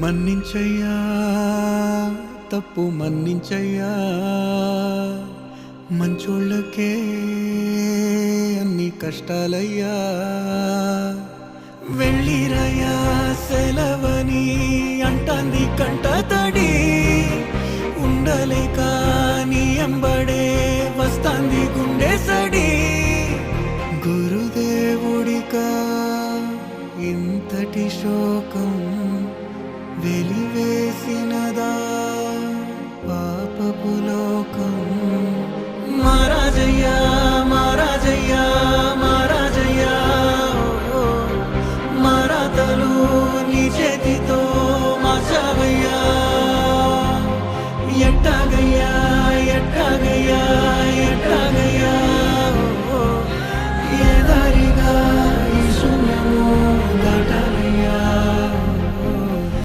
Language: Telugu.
మన్నించయ్యా తప్పు మన్నించయ్యా మంచోళ్ళకే అన్ని కష్టాలయ్యా వెళ్ళిరయ్యా సెలవని అంటాంది కంట తడి ఉండలేక నీ ఎంబడే వస్తాంది గుండె సడి గురుదేవుడికా ఇంతటి శోకం వెలివేసినదా పాపపు లోకం మహారాజయ్యా మహారాజయ్యా